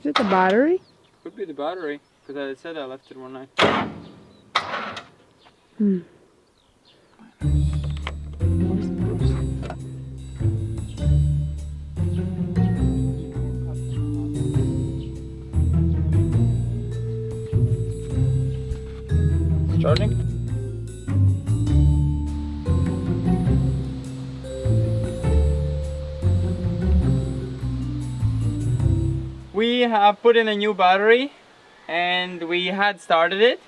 Is it the battery? Could be the battery, because I said I left it one night. Hmm. It's charging? We have put in a new battery and we had started it.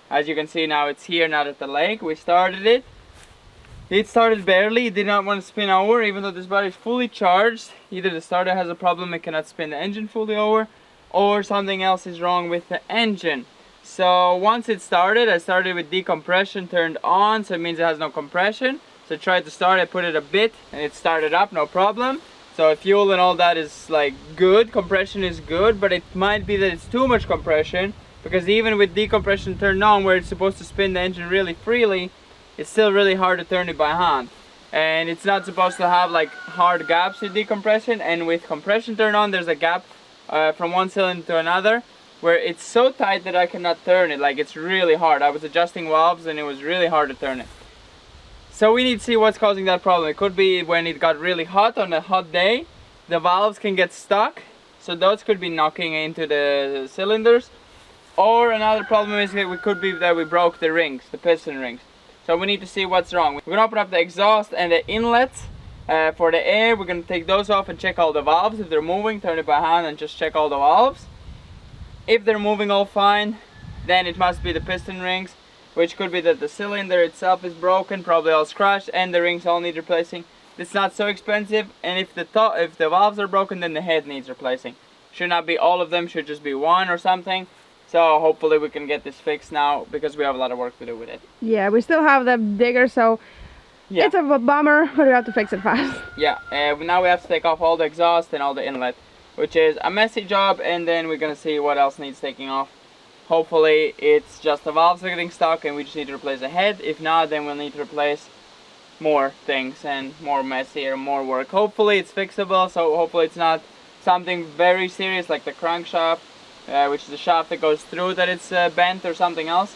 As you can see now, it's here, not at the lake. We started it. It started barely. It did not want to spin over even though this battery is fully charged. Either the starter has a problem, it cannot spin the engine fully over, or something else is wrong with the engine. So once it started, I started with decompression turned on, so it means it has no compression. So I tried to start, I put it a bit and it started up, no problem. So fuel and all that is like good, compression is good, but it might be that it's too much compression, because even with decompression turned on where it's supposed to spin the engine really freely, it's still really hard to turn it by hand. And it's not supposed to have like hard gaps with decompression, and with compression turned on there's a gap from one cylinder to another where it's so tight that I cannot turn it. Like, it's really hard. I was adjusting valves and it was really hard to turn it. So we need to see what's causing that problem. It could be when it got really hot on a hot day, the valves can get stuck, so those could be knocking into the cylinders. Or another problem is that it could be that we broke the rings, the piston rings. So we need to see what's wrong. We're gonna open up the exhaust and the inlets for the air. We're gonna take those off and check all the valves. If they're moving, turn it by hand and just check all the valves. If they're moving all fine, then it must be the piston rings, which could be that the cylinder itself is broken, probably all scratched, and the rings all need replacing. It's not so expensive, and if the valves are broken, then the head needs replacing. Should not be all of them, should just be one or something. So hopefully we can get this fixed now, because we have a lot of work to do with it. Yeah, we still have the digger, so Yeah. it's a bummer, but we have to fix it fast. Yeah, now we have to take off all the exhaust and all the inlet, which is a messy job, and then we're gonna see what else needs taking off. Hopefully it's just the valves are getting stuck and we just need to replace the head. If not, then we'll need to replace more things and more messy or more work. Hopefully it's fixable, so hopefully it's not something very serious like the crankshaft, which is the shaft that goes through, that it's bent or something else.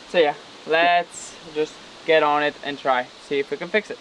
So yeah, let's just get on it and try, see if we can fix it.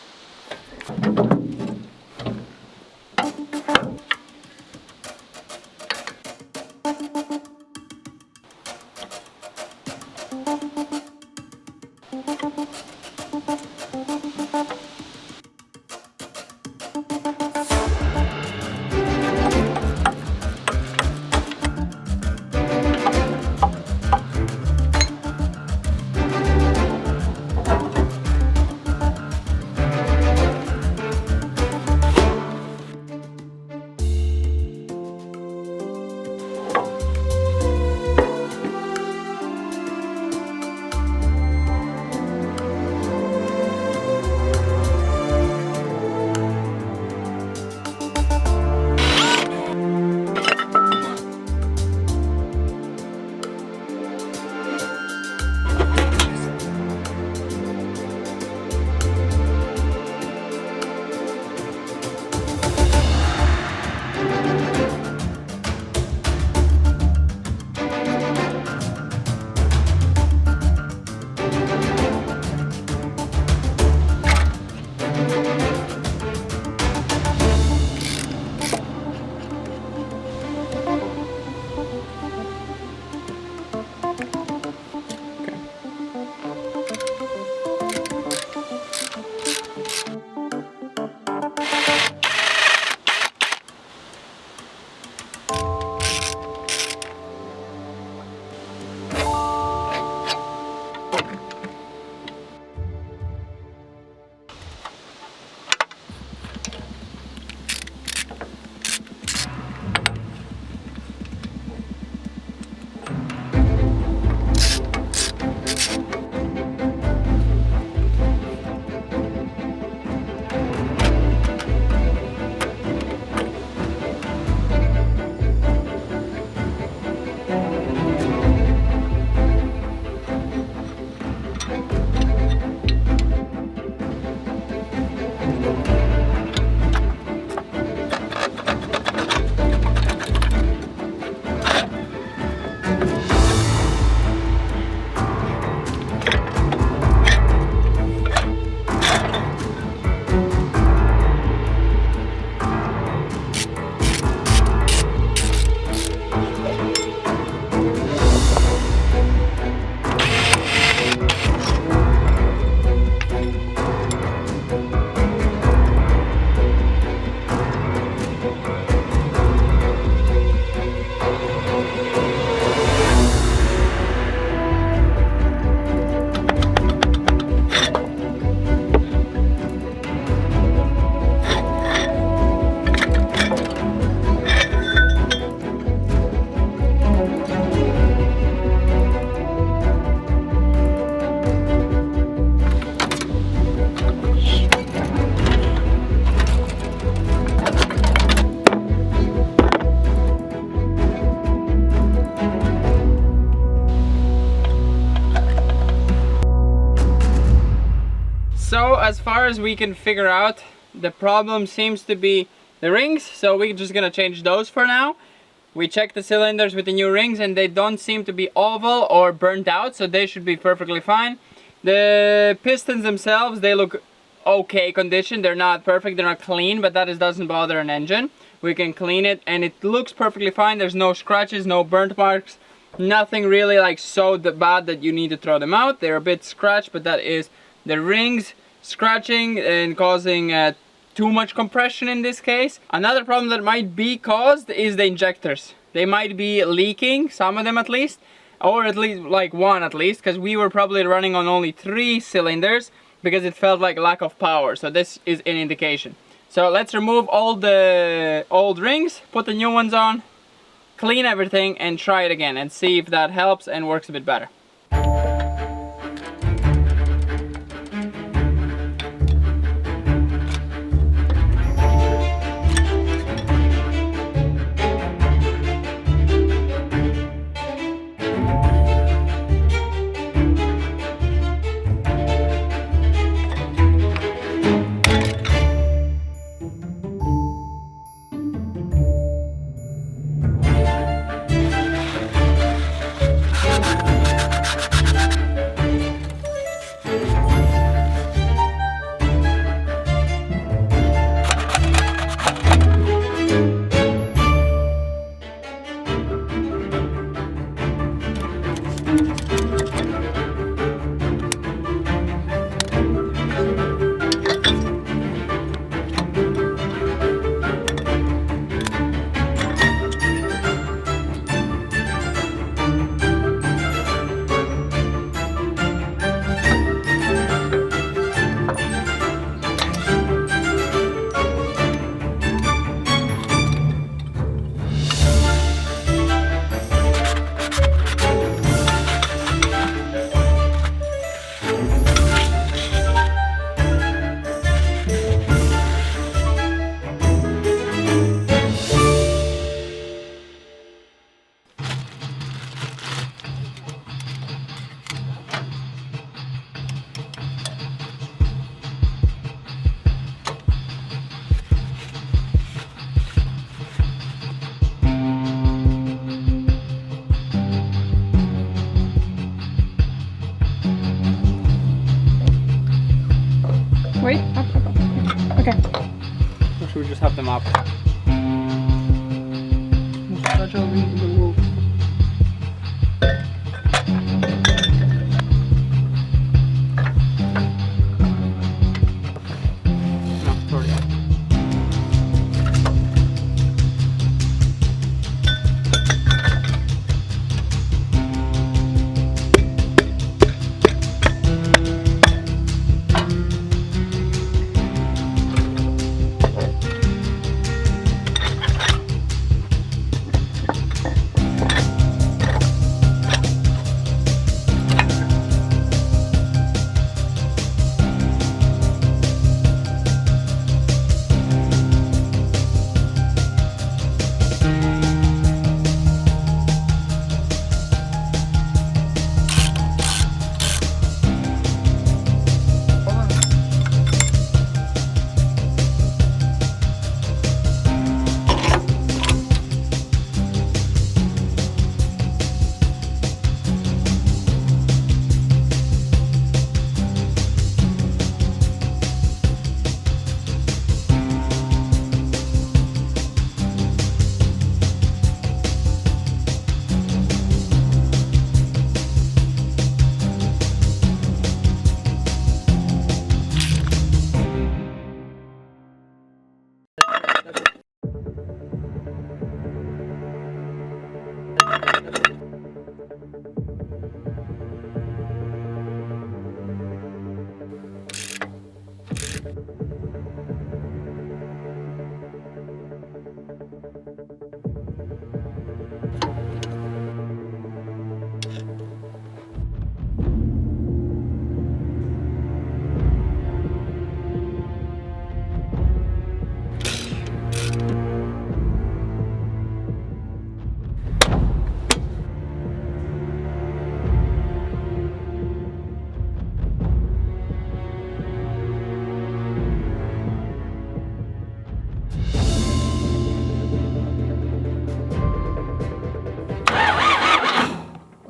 as far as we can figure out, the problem seems to be the rings, so we're just gonna change those for now. We checked the cylinders with the new rings and they don't seem to be oval or burnt out, so they should be perfectly fine. The pistons themselves, they look okay condition. They're not perfect, they're not clean, but that doesn't bother an engine. We can clean it and it looks perfectly fine. There's no scratches, no burnt marks, nothing really like so bad that you need to throw them out. They're a bit scratched, but that is the rings scratching and causing too much compression in this case. Another problem that might be caused is the injectors. They might be leaking, some of them at least, or at least like one at least, because we were probably running on only 3 cylinders because it felt like lack of power. So this is an indication. So let's remove all the old rings, put the new ones on, clean everything and try it again and see if that helps and works a bit better. Wait, up. Okay. Or should we just have them up?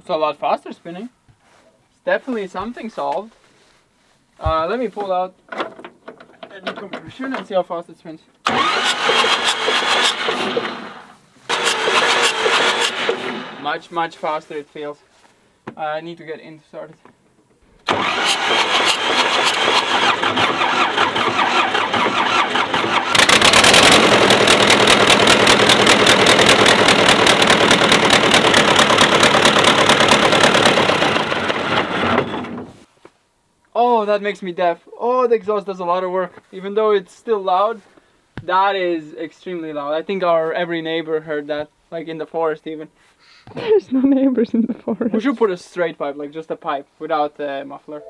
It's a lot faster spinning. It's definitely something solved. Let me pull out a decompression and see how fast it spins. Much faster it feels. I need to get in started. Oh, that makes me deaf. Oh, the exhaust does a lot of work. Even though it's still loud, that is extremely loud. I think our every neighbor heard that, like in the forest even. There's no neighbors in the forest. We should put a straight pipe, like just a pipe, without the muffler.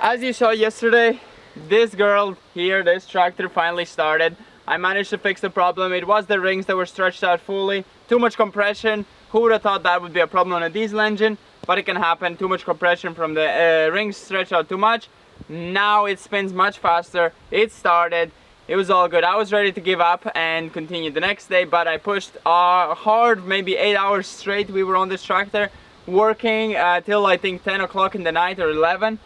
As you saw yesterday, this girl here, this tractor finally started. I managed to fix the problem. It was the rings that were stretched out fully. Too much compression. Who would have thought that would be a problem on a diesel engine? But it can happen. Too much compression from the rings stretched out too much. Now it spins much faster. It started. It was all good. I was ready to give up and continue the next day, but I pushed hard, maybe 8 hours straight. We were on this tractor working till I think 10 o'clock in the night or 11.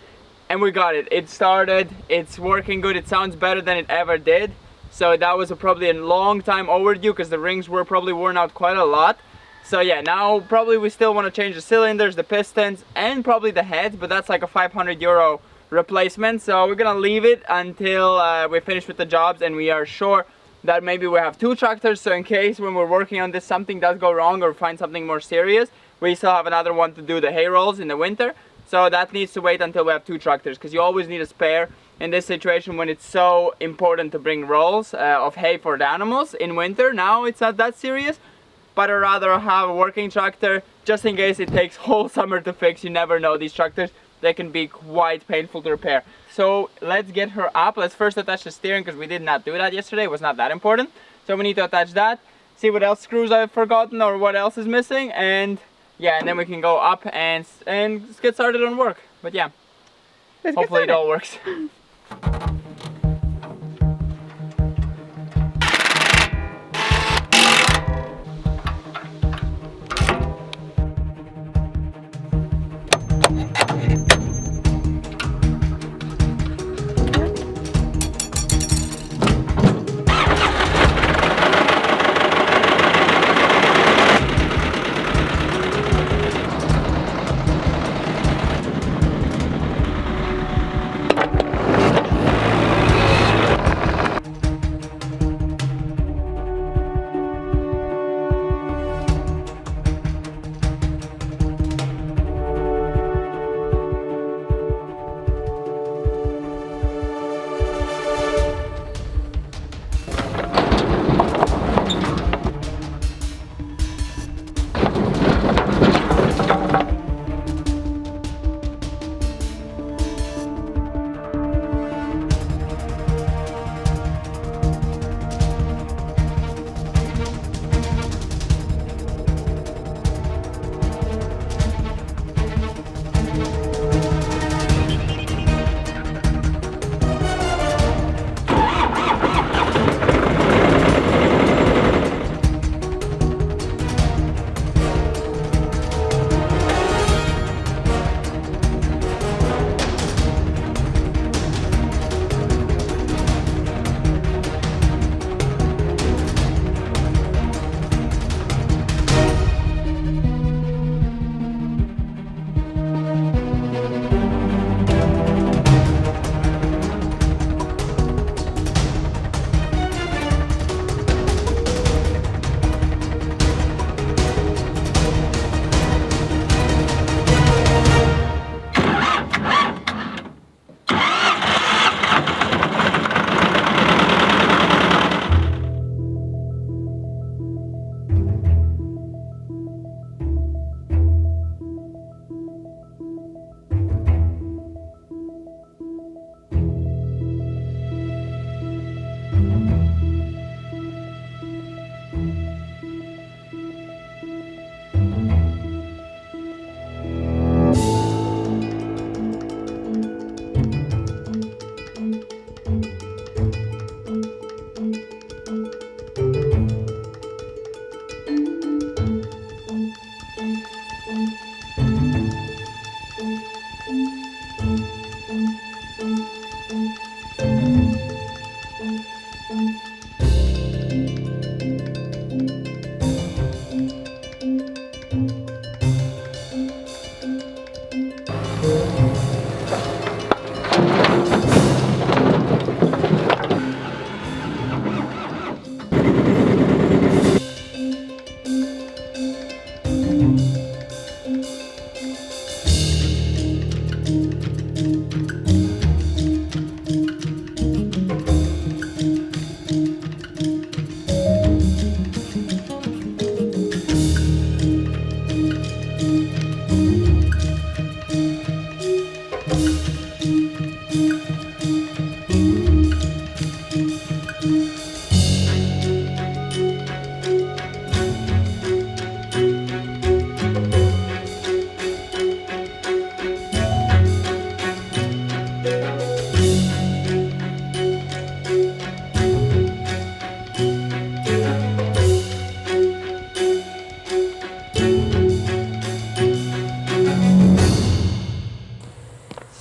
And we got it. It started. It's working good. It sounds better than it ever did. So that was probably a long time overdue because the rings were probably worn out quite a lot. So yeah, now probably we still want to change the cylinders, the pistons, and probably the heads, but that's like a 500 euro replacement. So we're gonna leave it until we finish with the jobs and we are sure that maybe we have 2 tractors. So in case when we're working on this something does go wrong or find something more serious, we still have another one to do the hay rolls in the winter. So that needs to wait until we have 2 tractors, because you always need a spare in this situation when it's so important to bring rolls of hay for the animals in winter. Now it's not that serious, but I'd rather have a working tractor just in case it takes whole summer to fix. You never know, these tractors, they can be quite painful to repair. So let's get her up. Let's first attach the steering because we did not do that yesterday. It was not that important. So we need to attach that, see what else screws I've forgotten or what else is missing, and yeah, and then we can go up and get started on work. But yeah, hopefully it all works.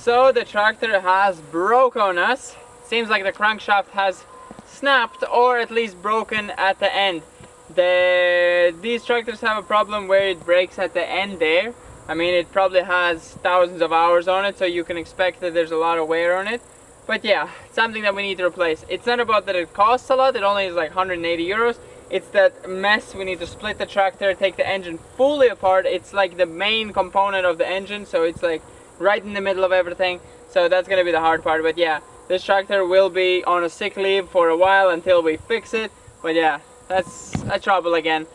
So the tractor has broke on us. Seems like the crankshaft has snapped or at least broken at the end. These tractors have a problem where it breaks at the end there. I mean, it probably has thousands of hours on it, so you can expect that there's a lot of wear on it. But yeah, something that we need to replace. It's not about that it costs a lot, it only is like 180 euros. It's that mess. We need to split the tractor, take the engine fully apart. It's like the main component of the engine, so it's like right in the middle of everything. So that's gonna be the hard part. But yeah, this tractor will be on a sick leave for a while until we fix it. But yeah, that's a trouble again.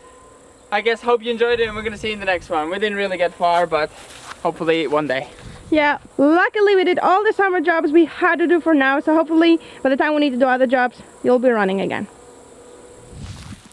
I guess hope you enjoyed it, and we're gonna see you in the next one. We didn't really get far, but hopefully one day. Yeah, luckily we did all the summer jobs we had to do for now, so hopefully by the time we need to do other jobs, you'll be running again.